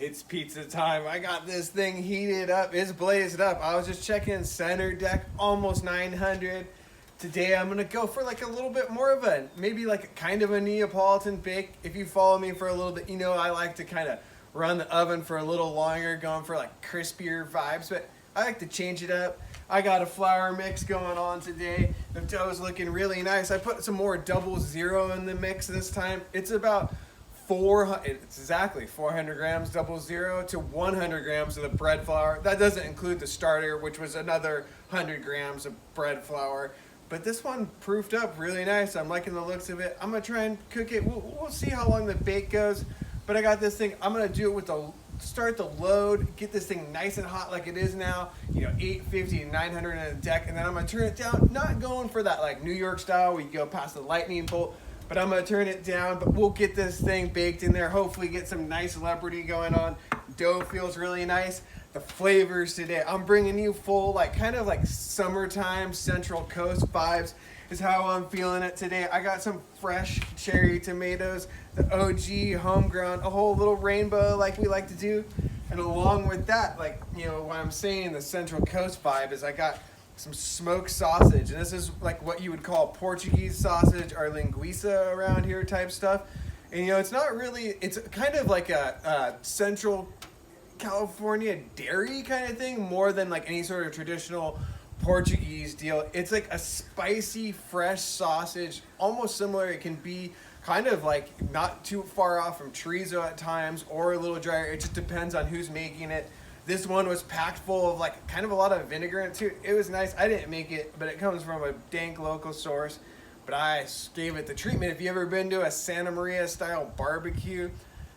It's pizza time. I got this thing heated up. It's blazed up. I was just checking center deck, almost 900. Today I'm gonna go for like a little bit more of a, maybe like a kind of a Neapolitan bake. If you follow me for a little bit, you know I like to kind of run the oven for a little longer, going for like crispier vibes, but I like to change it up. I got a flour mix going on today. The dough's looking really nice. I put some more 00 in the mix this time. It's about it's exactly 400 grams 00 to 100 grams of the bread flour. That doesn't include the starter, which was another 100 grams of bread flour. But this one proofed up really nice. I'm liking the looks of it. I'm gonna try and cook it. We'll see how long the bake goes. But I got this thing. I'm gonna do it with start the load, get this thing nice and hot like it is now. 850 to 900 in a deck, and then I'm gonna turn it down. Not going for that like New York style where you go past the lightning bolt. But I'm gonna turn it down, but we'll get this thing baked in there. Hopefully get some nice celebrity going on. Dough feels really nice. The flavors today, I'm bringing you full, like kind of like summertime Central Coast vibes is how I'm feeling it today. I got some fresh cherry tomatoes, the OG homegrown, a whole little rainbow like we like to do. And along with that, like, what I'm saying, the Central Coast vibe is I got some smoked sausage, and this is like what you would call Portuguese sausage or linguiça around here type stuff. And it's not really, it's kind of like a Central California dairy kind of thing more than like any sort of traditional Portuguese deal. It's like a spicy, fresh sausage, almost similar. It can be kind of like not too far off from chorizo at times or a little drier. It just depends on who's making it. This one was packed full of like kind of a lot of vinegar in it too. It was nice. I didn't make it, but it comes from a dank local source. But I gave it the treatment. If you ever been to a Santa Maria Style BBQ,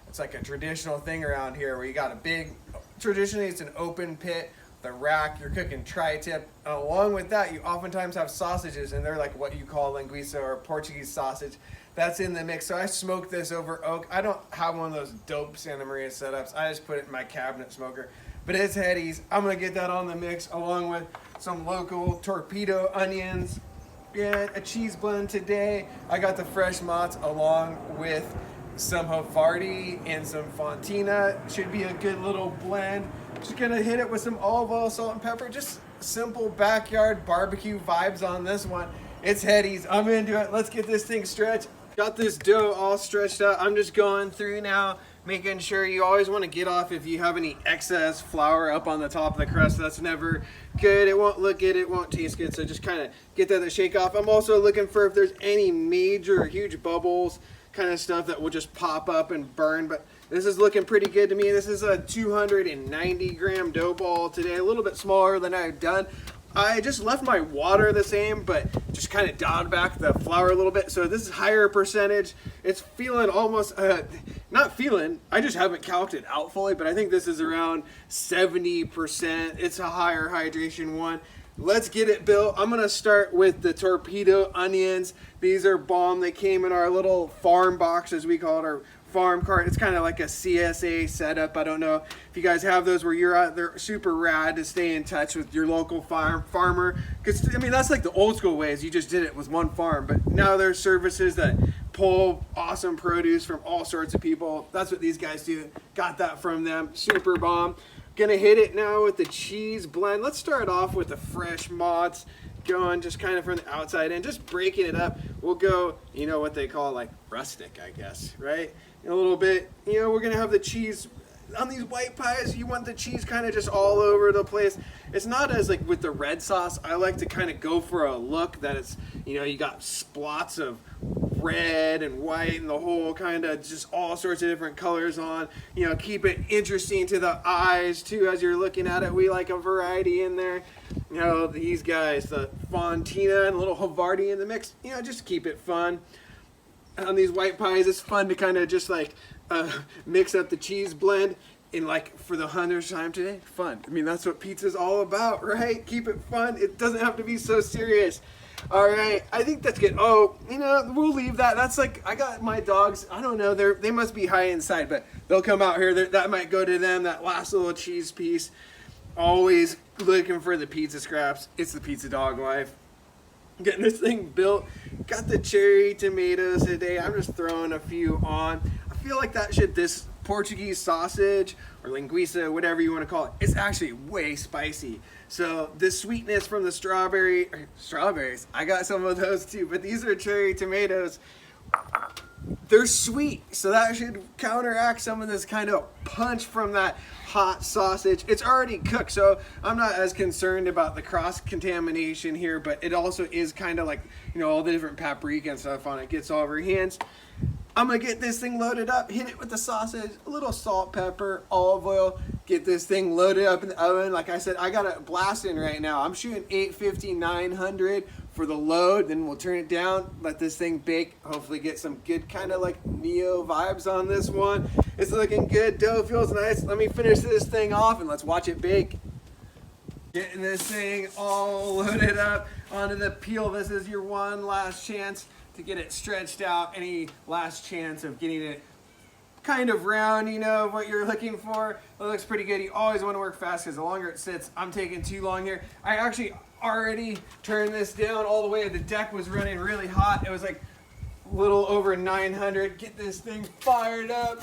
it's like a traditional thing around here where you got a big, traditionally it's an open pit, the rack, you're cooking tri-tip. And along with that, you oftentimes have sausages, and they're like what you call linguiça or Portuguese sausage. That's in the mix. So I smoked this over oak. I don't have one of those dope Santa Maria setups. I just put it in my cabinet smoker. But it's Hetty's. I'm gonna get that on the mix along with some local torpedo onions. Yeah, a cheese blend today. I got the fresh mozz along with some Havarti and some Fontina. Should be a good little blend. Just gonna hit it with some olive oil, salt, and pepper. Just simple backyard barbecue vibes on this one. It's Hetty's. I'm into it. Let's get this thing stretched. Got this dough all stretched out. I'm just going through now, making sure. You always want to get off if you have any excess flour up on the top of the crust. That's never good. It won't look good. It won't taste good. So just kind of get that to shake off. I'm also looking for if there's any major huge bubbles kind of stuff that will just pop up and burn. But this is looking pretty good to me. This is a 290 gram dough ball today, a little bit smaller than I've done. I just left my water the same, but just kind of dialed back the flour a little bit. So this is higher percentage. It's feeling almost, not feeling, I just haven't calced it out fully, but I think this is around 70%. It's a higher hydration one. Let's get it built. I'm gonna start with the torpedo onions. These are bomb. They came in our little farm box, as we call it, our farm cart. It's kind of like a CSA setup. I don't know if you guys have those where you're out. They're super rad to stay in touch with your local farmer, because that's like the old school ways. You just did it with one farm, but now there's services that pull awesome produce from all sorts of people. That's what these guys do. Got that from them. Super bomb. Gonna hit it now with the cheese blend. Let's start off with the fresh mozz, going just kind of from the outside in, just breaking it up. We'll go, what they call like rustic, I guess, right? A little bit, we're gonna have the cheese on these white pies. You want the cheese kind of just all over the place. It's not as like with the red sauce. I like to kind of go for a look that it's, you got splots of red and white and the whole kind of just all sorts of different colors on. Keep it interesting to the eyes too as you're looking at it. We like a variety in there. These guys, the Fontina and a little Havarti in the mix. Just keep it fun. On these white pies, it's fun to kind of just like mix up the cheese blend in like for the 100th time today. Fun. That's what pizza's all about, right? Keep it fun. It doesn't have to be so serious. All right, I think that's good. Oh, we'll leave that. That's like, I got my dogs. I don't know. They must be high inside, but they'll come out here. That might go to them. That last little cheese piece. Always looking for the pizza scraps. It's the pizza dog life. Getting this thing built. Got the cherry tomatoes today. I'm just throwing a few on. I feel like that should, this Portuguese sausage or linguiça, whatever you want to call it, it's actually way spicy. So the sweetness from the strawberries, I got some of those too, but these are cherry tomatoes. They're sweet, so that should counteract some of this kind of punch from that hot sausage. It's already cooked, so I'm not as concerned about the cross-contamination here, but it also is kind of like, you know, all the different paprika and stuff on it gets all over your hands. I'm gonna get this thing loaded up, hit it with the sausage, a little salt, pepper, olive oil, get this thing loaded up in the oven. Like I said, I got it blasting right now. I'm shooting 850, 900 for the load, then we'll turn it down, let this thing bake, hopefully get some good kind of like neo vibes on this one. It's looking good, dough feels nice. Let me finish this thing off and let's watch it bake. Getting this thing all loaded up onto the peel. This is your one last chance to get it stretched out. Any last chance of getting it kind of round, you know, what you're looking for. It looks pretty good. You always want to work fast because the longer it sits, I'm taking too long here. I actually already turned this down all the way. The deck was running really hot. It was like a little over 900. Get this thing fired up.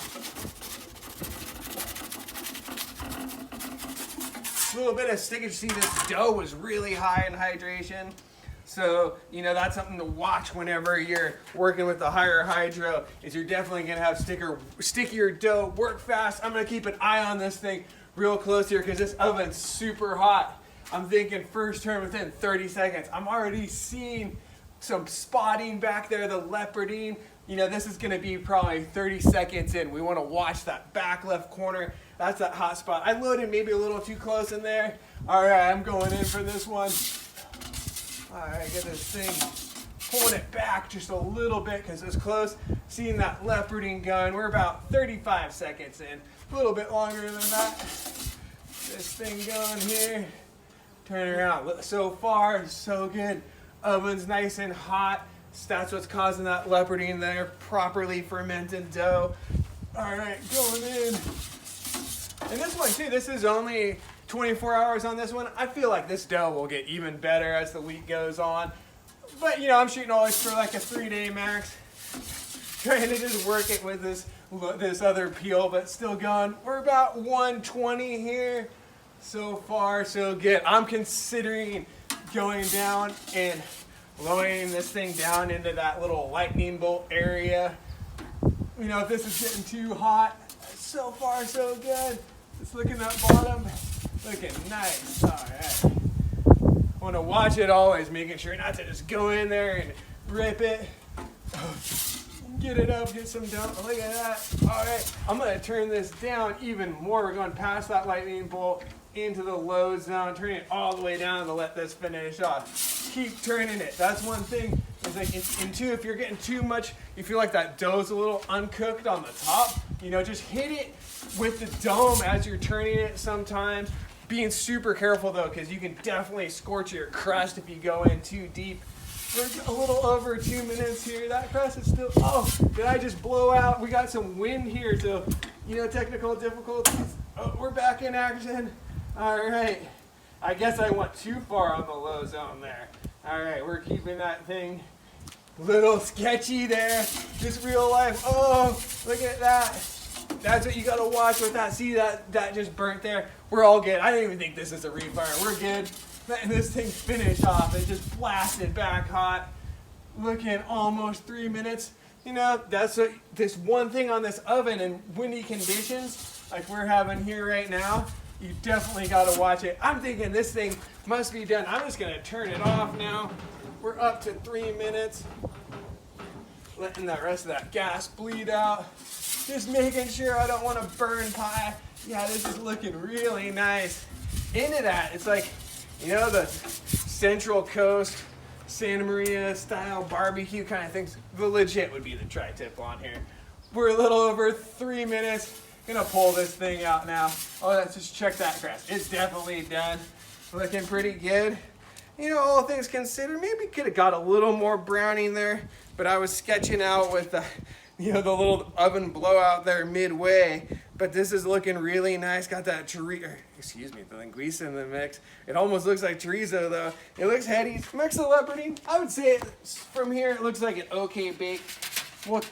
A little bit of stickage. See, this dough was really high in hydration. So, you know, that's something to watch whenever you're working with the higher hydro, is you're definitely going to have stickier dough. Work fast. I'm going to keep an eye on this thing real close here because this oven's super hot. I'm thinking first turn within 30 seconds. I'm already seeing some spotting back there, the leopardine. You know, this is going to be probably 30 seconds in. We want to watch that back left corner. That's that hot spot. I loaded maybe a little too close in there. All right, I'm going in for this one. All right, get this thing, pulling it back just a little bit because it's close. Seeing that leoparding going. We're about 35 seconds in. A little bit longer than that. This thing going here. Turn it around. So far, so good. Oven's nice and hot. That's what's causing that leoparding there. Properly fermented dough. All right, going in. And this one too, this is only 24 hours on this one. I feel like this dough will get even better as the week goes on. But you know, I'm shooting always for like a 3-day max. Trying to just work it with this other peel, but still going. We're about 120 here. So far, so good. I'm considering going down and lowering this thing down into that little lightning bolt area. You know, if this is getting too hot, so far so good. Let's look at that bottom. Looking nice. All right. I want to watch it always, making sure not to just go in there and rip it. Get it up, get some dough. Look at that. All right. I'm going to turn this down even more. We're going past that lightning bolt into the low zone, turning it all the way down to let this finish off. Keep turning it. That's one thing. It's like in two, if you're getting too much, you feel like that dough's a little uncooked on the top, you know, just hit it with the dome as you're turning it sometimes. Being super careful though, because you can definitely scorch your crust if you go in too deep. We're a little over 2 minutes here. That crust is still, oh, did I just blow out? We got some wind here, so, you know, technical difficulties. Oh, we're back in action. All right. I guess I went too far on the low zone there. All right, we're keeping that thing a little sketchy there. Just real life. Oh, look at that. That's what you got to watch with that. See that just burnt there? We're all good. I don't even think this is a refire. We're good. Letting this thing finish off. It just blasted back hot. Looking almost 3 minutes. You know, that's this one thing on this oven in windy conditions like we're having here right now. You definitely got to watch it. I'm thinking this thing must be done. I'm just going to turn it off now. We're up to 3 minutes. Letting the rest of that gas bleed out. Just making sure I don't want to burn pie. Yeah, this is looking really nice. Into that, it's like, you know, the Central Coast, Santa Maria Style BBQ kind of things. The legit would be the tri-tip on here. We're a little over 3 minutes. Gonna pull this thing out now. Oh, let's just check that crust. It's definitely done. Looking pretty good. You know, all things considered, maybe could have got a little more browning there, but I was sketching out with the, you know, the little oven blowout there midway. But this is looking really nice. Got that the linguiça in the mix. It almost looks like chorizo though. It looks heady. Mix the leoparding. I would say from here it looks like an okay bake. We'll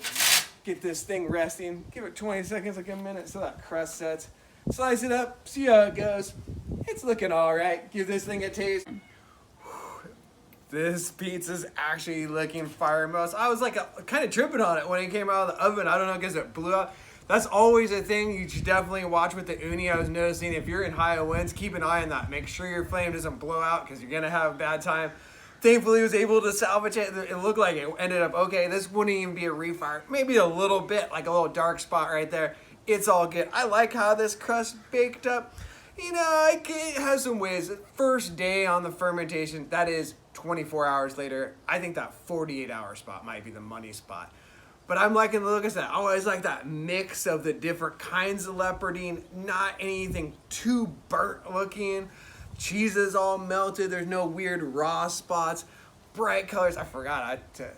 Get this thing resting. Give it 20 seconds, like a minute, so that crust sets. Slice it up, see how it goes. It's looking all right. Give this thing a taste. This pizza's actually looking Firemost. I was like kind of tripping on it when it came out of the oven. I don't know, because it blew out. That's always a thing you should definitely watch with the Ooni. I was noticing if you're in high winds, keep an eye on that. Make sure your flame doesn't blow out, because you're going to have a bad time. Thankfully, I was able to salvage it. It looked like it ended up okay. This wouldn't even be a refire. Maybe a little bit, like a little dark spot right there. It's all good. I like how this crust baked up. You know, it has some ways. First day on the fermentation, that is 24 hours later. I think that 48-hour spot might be the money spot. But I'm liking the look of that. I always like that mix of the different kinds of leopardine, not anything too burnt looking. Cheese is all melted. There's no weird raw spots. Bright colors. I forgot to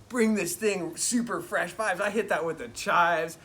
bring this thing super fresh vibes. I hit that with the chives.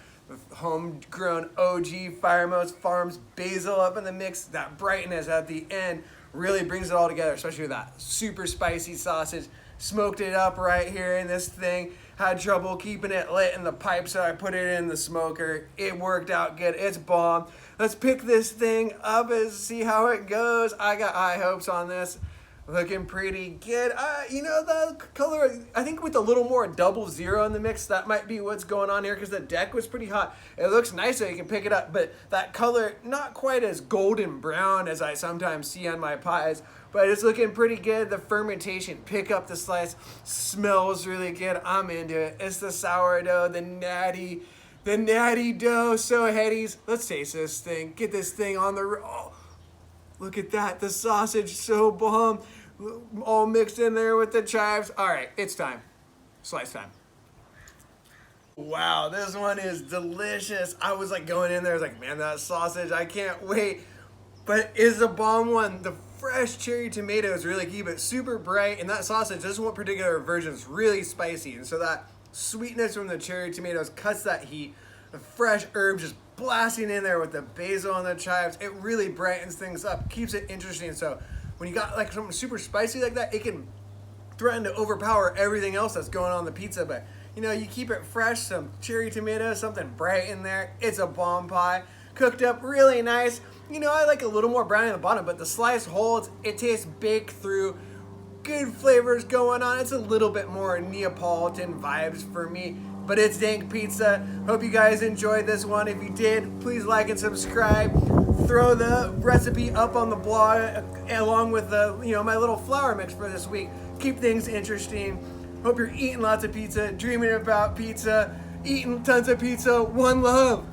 Homegrown OG Firemost Farms basil up in the mix. That brightness at the end really brings it all together, especially with that super spicy sausage. Smoked it up right here in this thing. Had trouble keeping it lit in the pipe, so I put it in the smoker. It worked out good. It's bomb. Let's pick this thing up and see how it goes. I got high hopes on this. Looking pretty good. The color, I think with a little more 00 in the mix, that might be what's going on here, because the deck was pretty hot. It looks nice so you can pick it up, but that color, not quite as golden brown as I sometimes see on my pies, but it's looking pretty good. The fermentation, pick up the slice, smells really good. I'm into it. It's the sourdough, the natty dough, so headies. Let's taste this thing. Get this thing on the... Oh, look at that. The sausage, so bomb. All mixed in there with the chives. All right, it's time. Slice time. Wow, this one is delicious. I was like going in there, I was like, man, that sausage, I can't wait. But it's a bomb one. The fresh cherry tomatoes really keep it super bright. And that sausage, this one particular version is really spicy. And so that sweetness from the cherry tomatoes cuts that heat. The fresh herbs just blasting in there with the basil and the chives. It really brightens things up, keeps it interesting. So when you got like something super spicy like that, it can threaten to overpower everything else that's going on in the pizza. But you keep it fresh, some cherry tomatoes, something bright in there. It's a bomb pie. Cooked up really nice. I like a little more brownie on the bottom, but the slice holds. It tastes baked through. Good flavors going on. It's a little bit more Neapolitan vibes for me, but it's dank pizza. Hope you guys enjoyed this one. If you did, please like and subscribe. Throw the recipe up on the blog along with the my little flour mix for this week. Keep things interesting. Hope you're eating lots of pizza, dreaming about pizza, eating tons of pizza. One love.